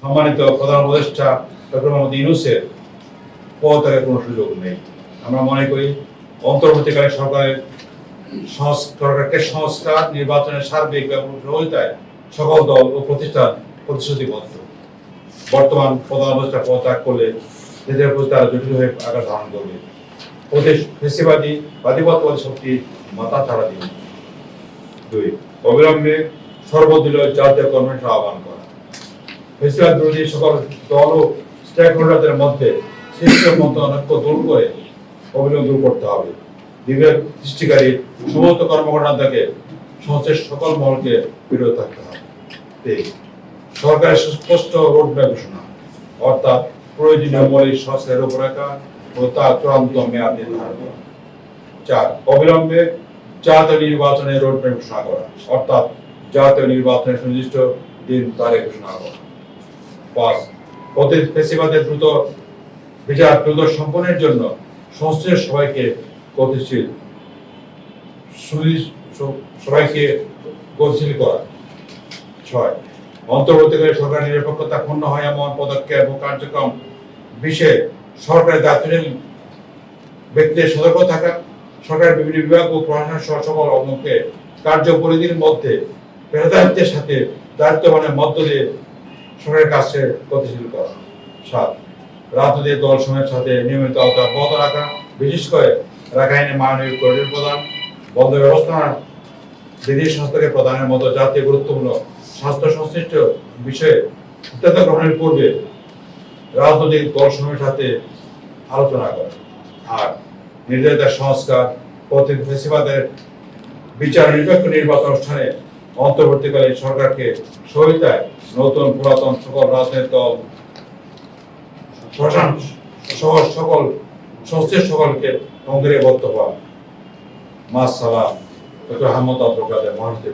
সম্মানিত প্রধান উপদেষ্টা ডক্টর মোহাম্মদ ইউনূসের পদত্যাগের কোনো সুযোগ নেই। আমরা মনে করি অন্তর্বর্তীকালীন সরকারকে সংস্কার, নির্বাচনের সার্বিক এবং সহযোগিতায় সকল দল ও প্রতিষ্ঠান প্রতিশ্রুতিবদ্ধ। বর্তমান প্রধান উপদেষ্টা পদত্যাগ করলে দেশের প্রতি তারা জটিল হয়ে আকার ধারণ করবে। ফেসিবাদী বাদীপত্যবাদী শক্তি মাথা ছাড়া দিবে। 2. অবিলম্বে সর্বদলীয় জাতীয় কনভেনশন আহ্বান করা। ফেসিবাদ বিরোধী সকল দল ও স্টেক হোল্ডারদের মধ্যে সৃষ্ট মতানৈক্য দূর করে অবিলম্বে দূর করতে হবে। বিভেদ সৃষ্টিকারী সমস্ত কর্মকাণ্ড থেকে সংশ্লিষ্ট সকল মহলকে বিরত থাকতে হবে। 3. সরকারের সুস্পষ্ট রোডম্যাপ ঘোষণা, অর্থাৎ প্রয়োজনীয় মৌলিক সংস্কারের রূপরেখা ও তার চূড়ান্ত মেয়াদ নির্ধারণ করা। 4. অবিলম্বে জাতীয় নির্বাচনের রোডম্যাপ ঘোষণা করা, অর্থাৎ জাতীয় নির্বাচনের সুনির্দিষ্ট দিন তারিখ ঘোষণা করা। 5. ফেসিবাদের দ্রুত বিচার দ্রুত সম্পন্নের জন্য সংশ্লিষ্ট সবাইকে গতিশীল করা। 6. অন্তর্বর্তীকালীন সরকার নিরপেক্ষতা ক্ষুণ্ণ হয় এমন পদক্ষেপ ও কার্যক্রম বিষয়ে সরকারের দায়িত্বশীল ব্যক্তিদের সতর্ক থাকা, সরকারের বিভিন্ন বিভাগ ও প্রশাসন সহ সকল অঙ্গকে কার্যপরিধির মধ্যে পেশাদারিত্বের সাথে দায়িত্ববানের মধ্য দিয়ে সরকারের কাছে গতিশীল করা। 7. রাজনৈতিক দল সময়ের সাথে নিয়মিত আওতা অব্যাহত রাখা, বিশেষ করে রাখাইনে মানবিক করিডোর প্রদান, বন্ধ ব্যবস্থা, বিদেশ স্বাস্থ্যকে প্রদানের মতো জাতীয় গুরুত্বপূর্ণ স্বাস্থ্য সংশ্লিষ্ট বিষয়ে সিদ্ধান্ত গ্রহণের পূর্বে রাজনৈতিক দল সময়ের সাথে আলোচনা করা। 8. নির্ধারিত সংস্কার, ফেসিবাদের বিচার নিরপেক্ষ নির্বাচন অনুষ্ঠানে অন্তর্বর্তীকালীন সরকারকে সহায়তায় নতুন পুরাতন সকল রাজনৈতিক দল প্রশাসন সহ সকল সংশ্লিষ্ট সকলকে অঙ্গীকারবদ্ধ হওয়া। মাস সালাম, ডক্টর আহমদ আব্দুল কাদের, মহানগর